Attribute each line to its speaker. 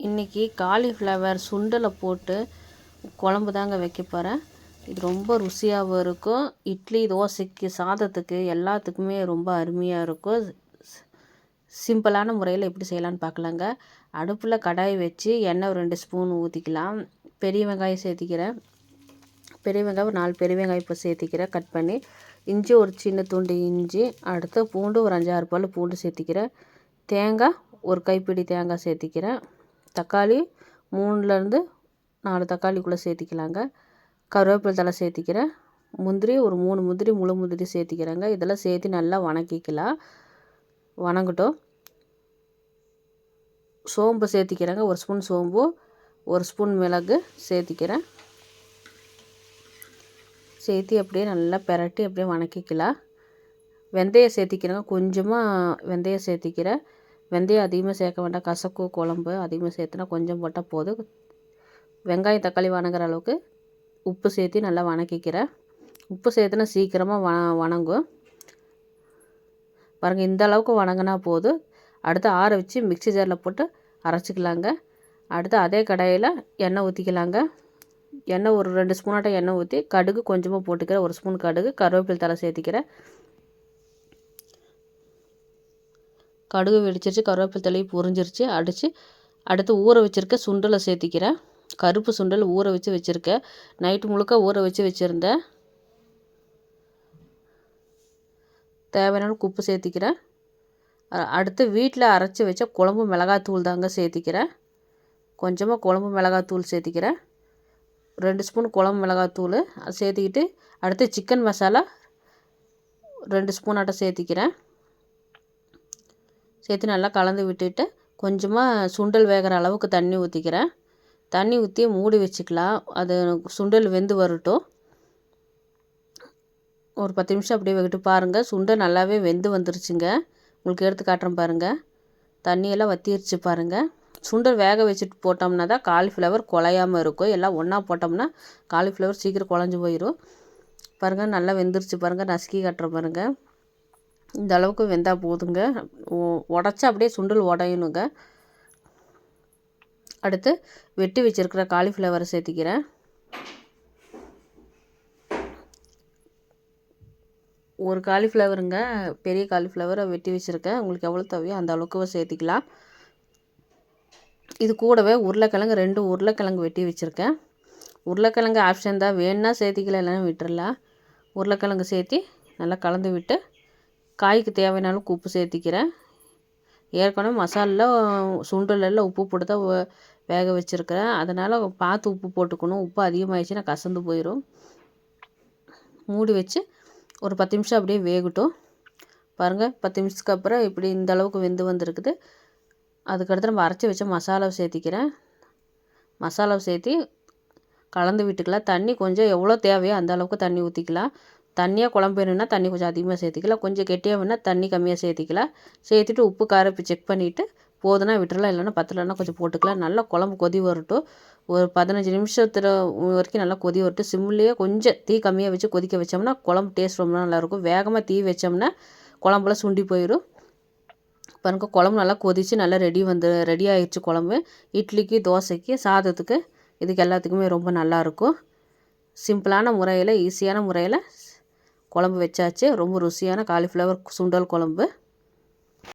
Speaker 1: இன்றைக்கி காலிஃப்ளவர் சுண்டலை போட்டு குழம்பு தாங்க வைக்க போகிறேன். இது ரொம்ப ருசியாகவும் இருக்கும். இட்லி, தோசைக்கு, சாதத்துக்கு எல்லாத்துக்குமே ரொம்ப அருமையாக இருக்கும். சிம்பிளான முறையில் எப்படி செய்யலான்னு பார்க்கலாங்க. அடுப்பில் கடாய் வச்சு எண்ணெய் ஒரு 2 ஸ்பூன் ஊற்றிக்கலாம். பெரிய வெங்காயம் சேர்த்திக்கிறேன். பெரிய வெங்காயம் 4 பெரிய வெங்காயம் இப்போ சேர்த்திக்கிறேன் கட் பண்ணி. இஞ்சி ஒரு சின்ன துண்டு இஞ்சி, அடுத்து பூண்டு ஒரு 5-6 பல் பூண்டு சேர்த்திக்கிறேன். தேங்காய் ஒரு கைப்பிடி தேங்காய் சேர்த்திக்கிறேன். தக்காளி 3லேருந்து 4 தக்காளிக்குள்ளே சேர்த்திக்கலாங்க. கருவேப்பிலை தழை சேர்த்திக்கிறேன். முந்திரி ஒரு 3 முந்திரி, முழு முந்திரி சேர்த்திக்கிறேங்க. இதெல்லாம் சேர்த்து நல்லா வணக்கிக்கலாம். வணங்கட்டும். சோம்பு சேர்த்திக்கிறேங்க. 1 ஸ்பூன் சோம்பு, 1 ஸ்பூன் மிளகு சேர்த்திக்கிறேன். சேர்த்து அப்படியே நல்லா பிரட்டி அப்படியே வணக்கிக்கலாம். வெந்தயம் சேர்த்திக்கிறேங்க. கொஞ்சமாக வெந்தயம் சேர்த்திக்கிறேன். வெந்தயம் அதிகமாக சேர்க்க வேண்டாம், கசக்கு குழம்பு. அதிகமாக சேர்த்துனா கொஞ்சம் போட்டால் போதும். வெங்காயம் தக்காளி வணங்குற அளவுக்கு உப்பு சேர்த்து நல்லா வணக்கிக்கிறேன். உப்பு சேர்த்துனா சீக்கிரமாக வணங்கும் பாருங்கள். இந்த அளவுக்கு வணங்கினா போதும். அடுத்து ஆற வச்சு மிக்ஸி ஜாரில் போட்டு அரைச்சிக்கலாங்க. அடுத்து அதே கடாயில் எண்ணெய் ஊற்றிக்கலாங்க. எண்ணெய் ஒரு 2 ஸ்பூனாட்டம் எண்ணெய் ஊற்றி கடுகு கொஞ்சமாக போட்டுக்கிறேன். 1 ஸ்பூன் கடுகு, கருவேப்பிலை தழை சேர்த்திக்கிறேன். கடுகு வெடிச்சிருச்சு, கருவேப்பிலை தழையும் பொரிஞ்சிருச்சு. அடுத்து ஊற வச்சுருக்க சுண்டலை சேர்த்திக்கிறேன். கருப்பு சுண்டல் ஊற வச்சு வச்சுருக்கேன். நைட்டு முழுக்க ஊற வச்சு வச்சுருந்தேன். தேவையான உப்பு சேர்த்திக்கிறேன். அடுத்து வீட்டில் அரைச்சி வச்ச குழம்பு மிளகாத்தூள் தாங்க சேர்த்திக்கிறேன். கொஞ்சமாக குழம்பு மிளகாத்தூள் சேர்த்திக்கிறேன். 2 ஸ்பூன் குழம்பு மிளகாத்தூள் அது சேர்த்திக்கிட்டு, அடுத்து சிக்கன் மசாலா 2 ஸ்பூன் ஆட்டம் சேர்த்திக்கிறேன். சேர்த்து நல்லா கலந்து விட்டுட்டு கொஞ்சமாக சுண்டல் வேகிற அளவுக்கு தண்ணி ஊற்றிக்கிறேன். தண்ணி ஊற்றி மூடி வச்சுக்கலாம். அது சுண்டல் வெந்து வரட்டும். ஒரு 10 நிமிஷம் அப்படியே விட்டு பாருங்கள். சுண்டல் நல்லாவே வெந்து வந்துருச்சுங்க. உங்களுக்கு எடுத்து காட்டுறேன் பாருங்கள். தண்ணியெல்லாம் வற்றிருச்சு பாருங்கள். சுண்டல் வேக வச்சுட்டு போட்டோம்னா தான் காலிஃப்ளவர் குலையாமல் இருக்கும். எல்லாம் ஒன்றா போட்டோம்னா காலிஃப்ளவர் சீக்கிரம் குழஞ்சி போயிடும். பாருங்கள், நல்லா வெந்துருச்சு பாருங்கள். நசுக்கி காட்டுறேன் பாருங்கள். இந்த அளவுக்கு வெந்தால் போதுங்க. உடச்சா அப்படியே சுண்டல் உடையணுங்க. அடுத்து வெட்டி வச்சுருக்கிற காலிஃப்ளவரை சேர்த்திக்கிறேன். ஒரு காலிஃப்ளவருங்க, பெரிய காலிஃப்ளவரை வெட்டி வச்சுருக்கேன். உங்களுக்கு எவ்வளோ தேவையோ அந்த அளவுக்கு சேர்த்திக்கலாம். இது கூடவே உருளைக்கிழங்கு 2 உருளைக்கிழங்கு வெட்டி வச்சுருக்கேன். உருளைக்கிழங்கு ஆப்ஷன் தான், வேணுன்னா சேர்த்திக்கலாம், இல்லைன்னா விட்டுறலாம். உருளைக்கிழங்கு சேர்த்தி நல்லா கலந்து விட்டு காய்க்கு தேவையான அளவுக்கு உப்பு சேர்த்திக்கிறேன். ஏற்கனவே மசாலில் சுண்டலெல்லாம் உப்பு போட்டு தான் வேக வச்சுருக்கிறேன். அதனால் பார்த்து உப்பு போட்டுக்கணும். உப்பு அதிகமாகிடுச்சுன்னா கசந்து போயிடும். மூடி வச்சு ஒரு 10 நிமிஷம் அப்படியே வேகட்டும். பாருங்கள், 10 நிமிஷத்துக்கு அப்புறம் இப்படி இந்த அளவுக்கு வெந்து வந்திருக்குது. அதுக்கடுத்து நம்ம அரைச்சி வச்ச மசாலாவை சேர்த்திக்கிறேன். மசாலாவை சேர்த்தி கலந்து விட்டுக்கலாம். தண்ணி கொஞ்சம் எவ்வளோ தேவையோ அந்த அளவுக்கு தண்ணி ஊற்றிக்கலாம். தண்ணியாக குழம்பு வேணும்னா தண்ணி கொஞ்சம் அதிகமாக சேர்த்திக்கலாம். கொஞ்சம் கெட்டியாக வேணுன்னா தண்ணி கம்மியாக சேர்த்திக்கலாம். சேர்த்துட்டு உப்பு காரம் இப்போ செக் பண்ணிவிட்டு போதுன்னா விட்டுறலாம், இல்லைன்னா பத்தலைன்னா கொஞ்சம் போட்டுக்கலாம். நல்லா குழம்பு கொதி வரட்டும். ஒரு 15 நிமிஷத்தில் வரைக்கும் நல்லா கொதி வரட்டும். சிம்லேயே கொஞ்சம் தீ கம்மியாக வச்சு கொதிக்க வச்சோம்னா குழம்பு டேஸ்ட் ரொம்ப நல்லாயிருக்கும். வேகமாக தீ வச்சோம்னா குழம்புலாம் சுண்டி போயிடும். பாருங்கள், குழம்பு நல்லா கொதித்து நல்லா ரெடி ஆகிடுச்சு குழம்பு. இட்லிக்கு, தோசைக்கு, சாதத்துக்கு, இதுக்கு எல்லாத்துக்குமே ரொம்ப நல்லாயிருக்கும். சிம்பிளான முறையில், ஈஸியான முறையில் குழம்பு வச்சாச்சு. ரொம்ப ருசியான காலிஃப்ளவர் சுண்டல் குழம்பு.